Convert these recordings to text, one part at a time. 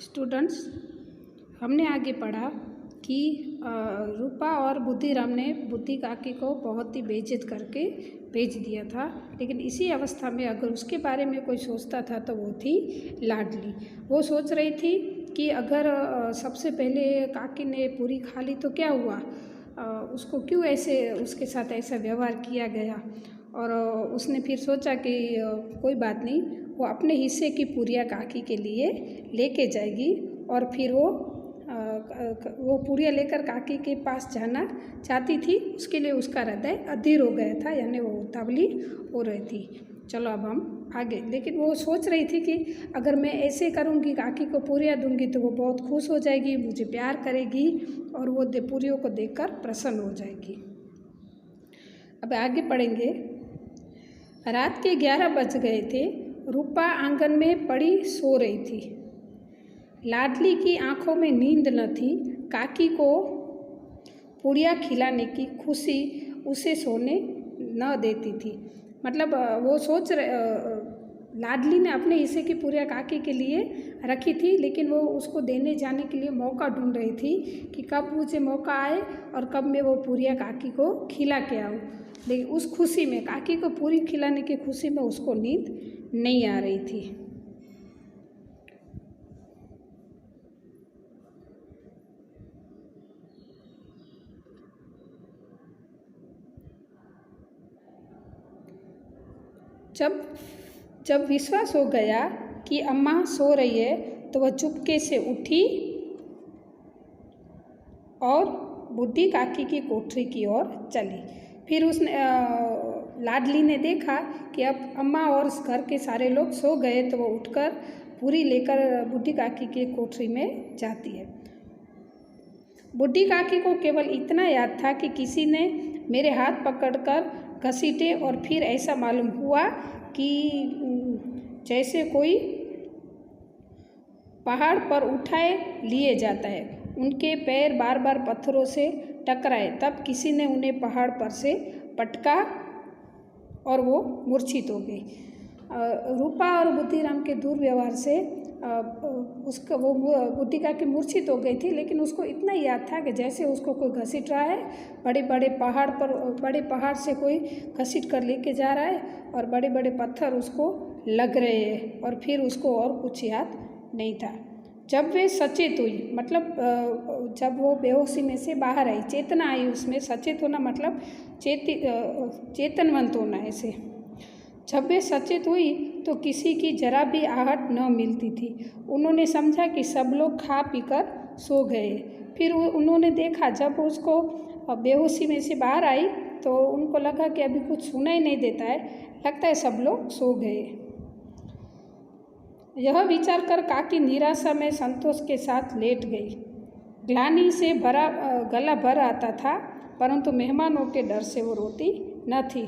Students, हमने आगे पढ़ा कि रूपा और बुद्धिराम ने बुद्धि काकी को बहुत ही बेइज्जत करके भेज दिया था। लेकिन इसी अवस्था में अगर उसके बारे में कोई सोचता था तो वो थी लाडली। वो सोच रही थी कि अगर सबसे पहले काकी ने पूरी खा ली तो क्या हुआ, उसको क्यों ऐसे उसके साथ ऐसा व्यवहार किया गया। और उसने फिर सोचा कि कोई बात नहीं, वो अपने हिस्से की पूरियाँ काकी के लिए लेके जाएगी। और फिर वो पूरियाँ लेकर काकी के पास जाना चाहती थी। उसके लिए उसका हृदय अधीर हो गया था, यानी वो उतावली हो रही थी। चलो अब हम आगे। लेकिन वो सोच रही थी कि अगर मैं ऐसे करूँगी, काकी को पूरियाँ दूंगी तो वो बहुत खुश हो जाएगी, मुझे प्यार करेगी और वो पूरियों को देखकर प्रसन्न हो जाएगी। अब आगे पढ़ेंगे। रात के 11 बज गए थे। रूपा आंगन में पड़ी सो रही थी। लाडली की आंखों में नींद न थी। काकी को पूड़ियाँ खिलाने की खुशी उसे सोने न देती थी। मतलब वो सोच लाडली ने अपने हिस्से की पूड़ियाँ काकी के लिए रखी थी, लेकिन वो उसको देने जाने के लिए मौका ढूंढ रही थी कि कब मुझे मौका आए और कब मैं वो पूड़ियाँ काकी को खिला के आऊँ। लेकिन उस खुशी में, काकी को पूरी खिलाने की खुशी में उसको नींद नहीं आ रही थी। जब विश्वास हो गया कि अम्मा सो रही है तो वह चुपके से उठी और बुड्ढी काकी की कोठरी की ओर चली। फिर उसने लाडली ने देखा कि अब अम्मा और उस घर के सारे लोग सो गए तो वो उठकर पूरी लेकर बुड्ढी काकी की कोठरी में जाती है। बुड्ढी काकी को केवल इतना याद था कि किसी ने मेरे हाथ पकड़कर घसीटे और फिर ऐसा मालूम हुआ कि जैसे कोई पहाड़ पर उठाए लिए जाता है। उनके पैर बार बार पत्थरों से टकराए, तब किसी ने उन्हें पहाड़ पर से पटका और वो मूर्छित हो गई। रूपा और बुद्धिराम के दुर्व्यवहार से उसका वो बुद्धि काकी मूर्छित हो गई थी, लेकिन उसको इतना याद था कि जैसे उसको कोई घसीट रहा है, बड़े पहाड़ से कोई घसीट कर लेके जा रहा है और बड़े बड़े पत्थर उसको लग रहे हैं। और फिर उसको और कुछ याद नहीं था। जब वे सचेत हुई, मतलब जब वो बेहोशी में से बाहर आई, चेतना आई उसमें। सचेत होना मतलब चेतनवंत होना ऐसे। जब वे सचेत हुई तो किसी की जरा भी आहट न मिलती थी। उन्होंने समझा कि सब लोग खा पीकर सो गए। फिर उन्होंने देखा, जब उसको बेहोशी में से बाहर आई तो उनको लगा कि अभी कुछ सुनाई नहीं देता है, लगता है सब लोग सो गए। यह विचार कर काकी निराशा में संतोष के साथ लेट गई। ग्लानि से गला भर आता था, परंतु मेहमानों के डर से वो रोती न थी।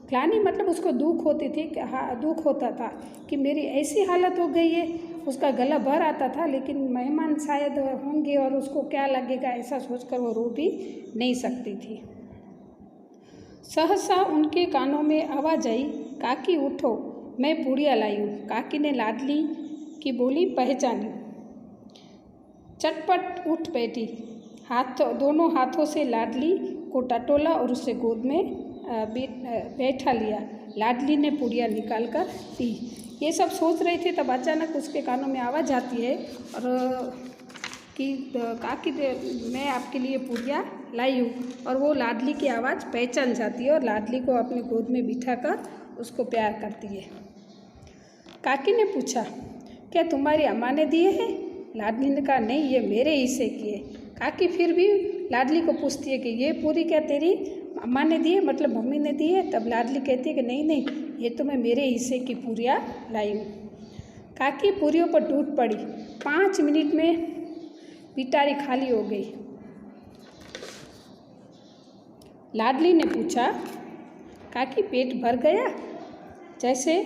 ग्लानि मतलब उसको दुख होता था कि मेरी ऐसी हालत हो गई है। उसका गला भर आता था, लेकिन मेहमान शायद होंगे और उसको क्या लगेगा, ऐसा सोचकर वो रो भी नहीं सकती थी। सहसा उनके कानों में आवाज आई, काकी उठो, मैं पूड़ियाँ लाई हूँ। काकी ने लाडली की बोली पहचानी, चटपट उठ बैठी, दोनों हाथों से लाडली को टटोला और उसे गोद में बैठा लिया। लाडली ने पूड़ियाँ निकाल कर दी। ये सब सोच रहे थे, तब अचानक उसके कानों में आवाज़ आती है और कि काकी मैं आपके लिए पूड़ियाँ लाई हूँ। और वो लाडली की आवाज़ पहचान जाती है और लाडली को अपने गोद में बिठाकर उसको प्यार करती है। काकी ने पूछा, क्या तुम्हारी अम्मा ने दिए हैं? लाडली ने कहा, नहीं, ये मेरे हिस्से की है। काकी फिर भी लाडली को पूछती है कि ये पूरी क्या तेरी अम्मा ने दी है, मतलब मम्मी ने दी है? तब लाडली कहती है कि नहीं, ये तो मैं मेरे हिस्से की पूरियाँ लाई हूँ। काकी पूरियों पर टूट पड़ी। 5 मिनट में पिटारी खाली हो गई। लाडली ने पूछा, काकी पेट भर गया? जैसे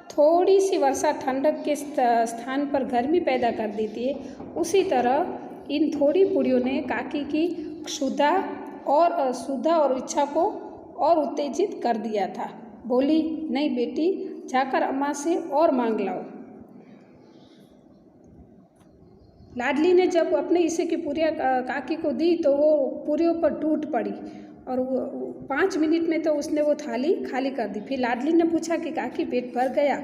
थोड़ी सी वर्षा ठंडक के स्थान पर गर्मी पैदा कर देती है, उसी तरह इन थोड़ी पूड़ियों ने काकी की क्षुधा और इच्छा को और उत्तेजित कर दिया था। बोली, नहीं बेटी, जाकर अम्मा से और मांग लाओ। लाडली ने जब अपने हिस्से की पूरियाँ काकी को दी तो वो पूरियों पर टूट पड़ी और वो 5 मिनट में तो उसने वो थाली खाली कर दी। फिर लाडली ने पूछा कि काकी पेट भर गया?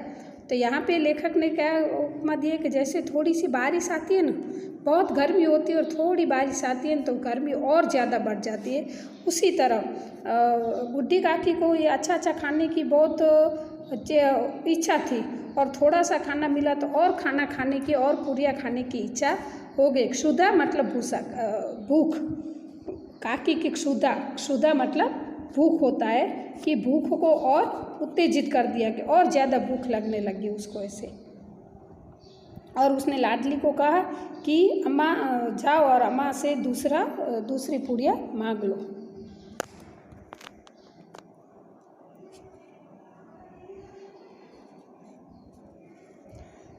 तो यहाँ पे लेखक ने क्या उपमा दी है कि जैसे थोड़ी सी बारिश आती है ना, बहुत गर्मी होती है और थोड़ी बारिश आती है तो गर्मी और ज़्यादा बढ़ जाती है, उसी तरह बुढ़ी काकी को ये अच्छा खाने की बहुत इच्छा थी और थोड़ा सा खाना मिला तो और खाना खाने की और पूरियाँ खाने की इच्छा हो गई। क्षुधा मतलब भूख, काकी की क्षुधा मतलब भूख होता है कि भूख को और उत्तेजित कर दिया कि और ज़्यादा भूख लगने लगी उसको ऐसे। और उसने लाडली को कहा कि अम्मा जाओ और अम्मा से दूसरी पूरियाँ मांग लो।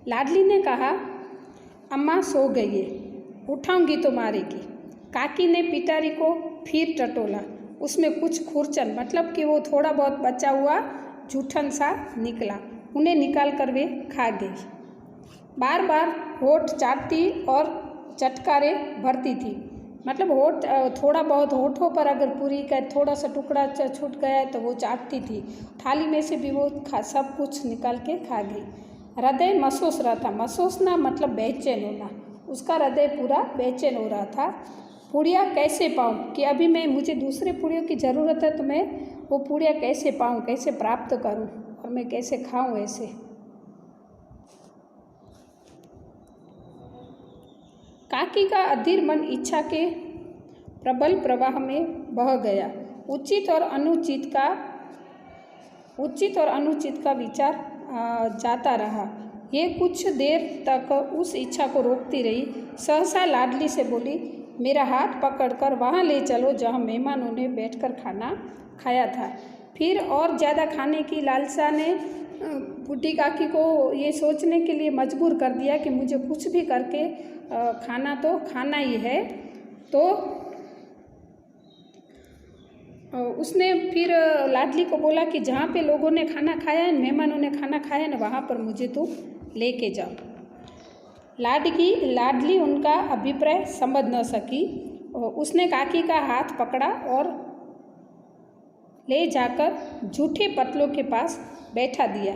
लाडली ने कहा अम्मा सो गई है, उठाऊंगी तो मारेगी। काकी ने पिटारी को फिर टटोला, उसमें कुछ खुरचन मतलब कि वो थोड़ा बहुत बचा हुआ जूठन सा निकला, उन्हें निकाल कर वे खा गई। बार बार होठ चाटती और चटकारे भरती थी, मतलब होठ थोड़ा बहुत होठों पर अगर पूरी का थोड़ा सा टुकड़ा छूट गया है तो वो चाटती थी। थाली में से भी वो सब कुछ निकाल के खा गई। हृदय महसूस रहा था, महसूसना मतलब बेचैन होना, उसका हृदय पूरा बेचैन हो रहा था। पूड़ियाँ कैसे पाऊँ कि अभी मुझे दूसरे पूड़ियों की ज़रूरत है तो मैं वो पूड़ियाँ कैसे पाऊँ, कैसे प्राप्त करूँ और मैं कैसे खाऊँ ऐसे। काकी का अधीर मन इच्छा के प्रबल प्रवाह में बह गया। उचित और अनुचित का विचार जाता रहा। ये कुछ देर तक उस इच्छा को रोकती रही। सहसा लाडली से बोली, मेरा हाथ पकड़कर वहाँ ले चलो जहाँ मेहमानों ने बैठकर खाना खाया था। फिर और ज़्यादा खाने की लालसा ने बूढ़ी काकी को ये सोचने के लिए मजबूर कर दिया कि मुझे कुछ भी करके खाना तो खाना ही है। तो उसने फिर लाडली को बोला कि जहाँ पे लोगों ने खाना खाया है, मेहमानों ने खाना खाया है ना, वहाँ पर मुझे तो लेके जाओ। लाडली उनका अभिप्राय समझ न सकी। उसने काकी का हाथ पकड़ा और ले जाकर जूठे पतलों के पास बैठा दिया।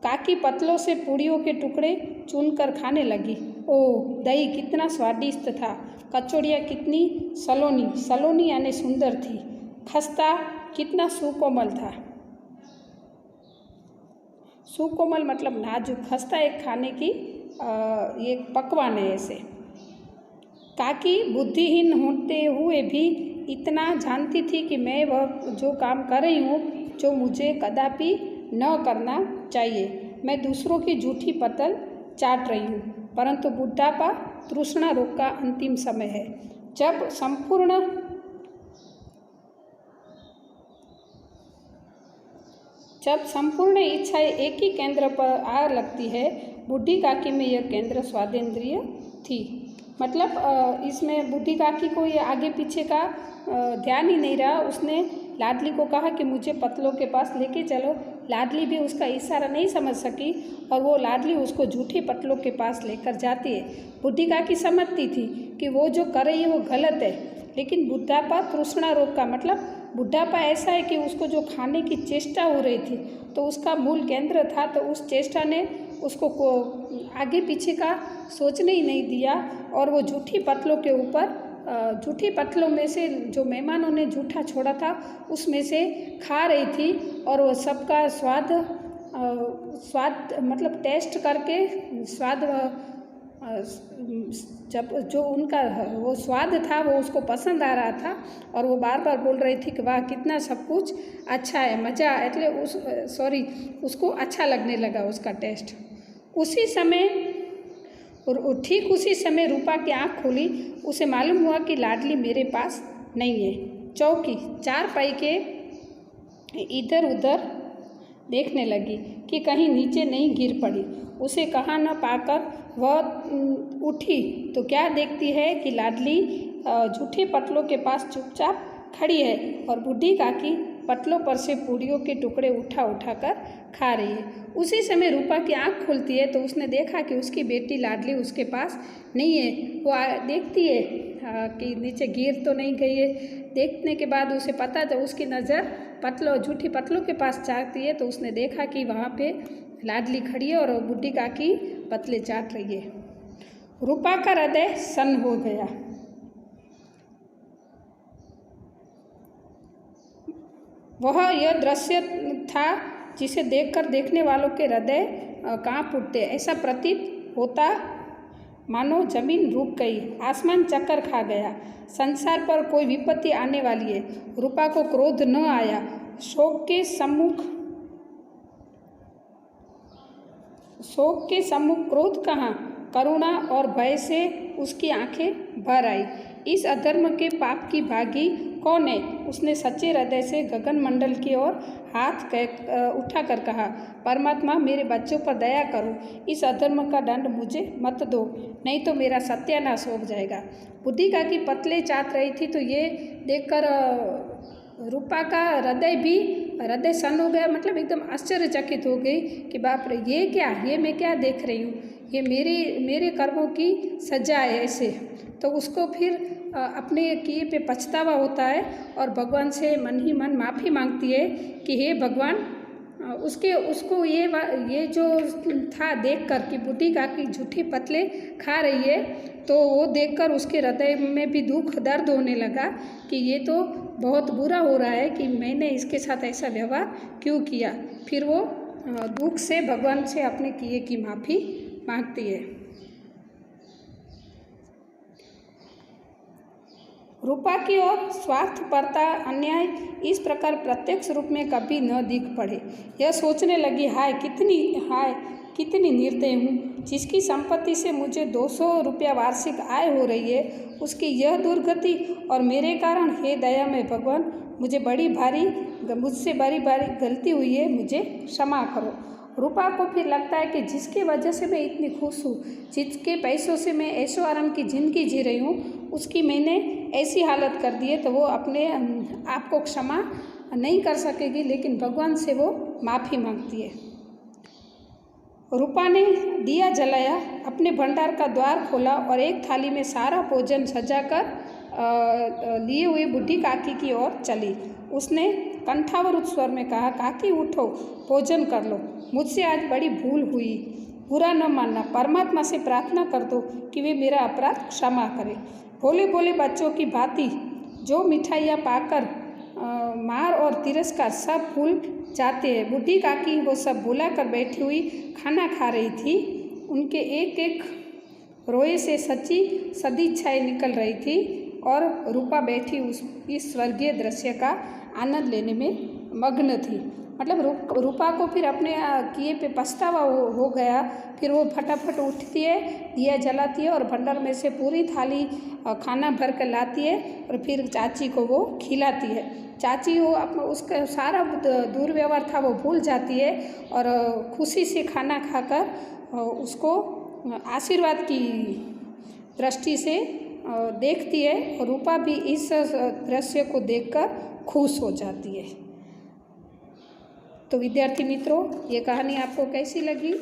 काकी पतलों से पूड़ियों के टुकड़े चुनकर खाने लगी। ओह, दही कितना स्वादिष्ट था, कचौड़ियाँ कितनी सलोनी यानी सुंदर थी, खस्ता कितना सुकोमल था। सुकोमल मतलब नाजुक, खस्ता एक खाने की ये पकवान है ऐसे। काकी बुद्धिहीन होते हुए भी इतना जानती थी कि मैं वह जो काम कर रही हूँ जो मुझे कदापि न करना चाहिए। मैं दूसरों की जूठी पतल चाट रही हूँ, परंतु बुढ़ापा तृष्णा रोग का अंतिम समय है। जब संपूर्ण इच्छाएं एक ही केंद्र पर आ लगती है, बूढ़ी काकी में यह केंद्र स्वादेंद्रिय थी। मतलब इसमें बूढ़ी काकी को ये आगे पीछे का ध्यान ही नहीं रहा। उसने लाडली को कहा कि मुझे पतलों के पास लेके चलो। लाडली भी उसका इशारा नहीं समझ सकी और वो लाडली उसको झूठे पतलों के पास लेकर जाती है। बूढ़ी काकी समझती थी कि वो जो कर रही है वो गलत है, लेकिन बुढ़ापा तृष्णा रोग का मतलब बुढ़ापा ऐसा है कि उसको जो खाने की चेष्टा हो रही थी तो उसका मूल केंद्र था, तो उस चेष्टा ने उसको आगे पीछे का सोचने ही नहीं दिया और वो झूठी पतलों के ऊपर झूठी पतलों में से जो मेहमानों ने झूठा छोड़ा था उसमें से खा रही थी और वो सबका स्वाद मतलब टेस्ट करके जब जो उनका वो स्वाद था वो उसको पसंद आ रहा था और वो बार बार बोल रही थी कि वाह कितना सब कुछ अच्छा है, मज़ा એટલે उसको अच्छा लगने लगा उसका टेस्ट। ठीक उसी समय रूपा की आँख खुली। उसे मालूम हुआ कि लाडली मेरे पास नहीं है। चौकी चारपाई के इधर उधर देखने लगी कि कहीं नीचे नहीं गिर पड़ी। उसे कहाँ न पाकर वह उठी तो क्या देखती है कि लाडली झूठे पतलों के पास चुपचाप खड़ी है और बूढ़ी काकी पटलों पर से पूड़ियों के टुकड़े उठा उठा कर खा रही है। उसी समय रूपा की आँख खुलती है तो उसने देखा कि उसकी बेटी लाडली उसके पास नहीं है। वो देखती है कि नीचे गिर तो नहीं गई है। देखने के बाद उसे पता, जब उसकी नज़र झूठी पतलों के पास जाती है तो उसने देखा कि वहाँ पे लाडली खड़ी है और बुढ़ी काकी पतले चाट रही है। रूपा का हृदय सन्न हो गया। वह यह दृश्य था जिसे देखकर देखने वालों के हृदय कांप उठते। ऐसा प्रतीत होता मानो जमीन रुक गई, आसमान चक्कर खा गया, संसार पर कोई विपत्ति आने वाली है। रूपा को क्रोध न आया। शोक के सम्मुख क्रोध कहाँ, करुणा और भय से उसकी आंखें भर आई। इस अधर्म के पाप की भागी कौन है? उसने सच्चे हृदय से गगन मंडल की ओर हाथ उठाकर कहा, परमात्मा मेरे बच्चों पर दया करो, इस अधर्म का दंड मुझे मत दो, नहीं तो मेरा सत्यानाश हो जाएगा। बुद्धि काकी पतले चाट रही थी तो ये देखकर रूपा का हृदय सन्न हो गया। मतलब एकदम आश्चर्यचकित हो गई कि बाप रे, ये क्या, ये मैं क्या देख रही हूँ, ये मेरे कर्मों की सजा है ऐसे। तो उसको फिर अपने किए पे पछतावा होता है और भगवान से मन ही मन माफ़ी मांगती है कि हे भगवान, उसको ये जो था देखकर कि बुढ़ी काकी झूठी पतले खा रही है, तो वो देखकर उसके हृदय में भी दुख दर्द होने लगा कि ये तो बहुत बुरा हो रहा है कि मैंने इसके साथ ऐसा व्यवहार क्यों किया। फिर वो दुख से भगवान से अपने किए की माफ़ी मांगती है। रूपा की ओर स्वार्थपरता, अन्याय इस प्रकार प्रत्यक्ष रूप में कभी न दिख पड़े। यह सोचने लगी, हाय कितनी निर्दय हूँ, जिसकी संपत्ति से मुझे 200 रुपया वार्षिक आय हो रही है, उसकी यह दुर्गति और मेरे कारण। हे दयामय भगवान, मुझसे बड़ी भारी गलती हुई है, मुझे क्षमा करो। रूपा को फिर लगता है कि जिसके वजह से मैं इतनी खुश हूँ, जिसके पैसों से मैं ऐशो आराम की ज़िंदगी जी रही हूँ, उसकी मैंने ऐसी हालत कर दी है, तो वो अपने आप को क्षमा नहीं कर सकेगी, लेकिन भगवान से वो माफ़ी मांगती है। रूपा ने दिया जलाया, अपने भंडार का द्वार खोला और एक थाली में सारा भोजन सजाकर लिए हुए बुढ़ी काकी की ओर चली। उसने कंठावरुद्ध स्वर में कहा, काकी उठो, भोजन कर लो, मुझसे आज बड़ी भूल हुई, बुरा न मानना, परमात्मा से प्रार्थना कर दो कि वे मेरा अपराध क्षमा करें। भोले भोले बच्चों की भांति जो मिठाइयाँ पाकर मार और तिरस्कार सब भूल जाते हैं। बुढ़ी काकी वो सब भुला कर बैठी हुई खाना खा रही थी। उनके एक एक रोए से सच्ची सदिच्छाएं निकल रही थी और रूपा बैठी इस स्वर्गीय दृश्य का आनंद लेने में मग्न थी। मतलब रूपा को फिर अपने किए पे पछतावा हो गया। फिर वो फटाफट उठती है, दिया जलाती है और भंडार में से पूरी थाली खाना भर कर लाती है और फिर चाची को वो खिलाती है। चाची वो उसका सारा दुर्व्यवहार था वो भूल जाती है और खुशी से खाना खाकर उसको आशीर्वाद की दृष्टि से देखती है और रूपा भी इस दृश्य को देखकर खुश हो जाती है। तो विद्यार्थी मित्रों, ये कहानी आपको कैसी लगी?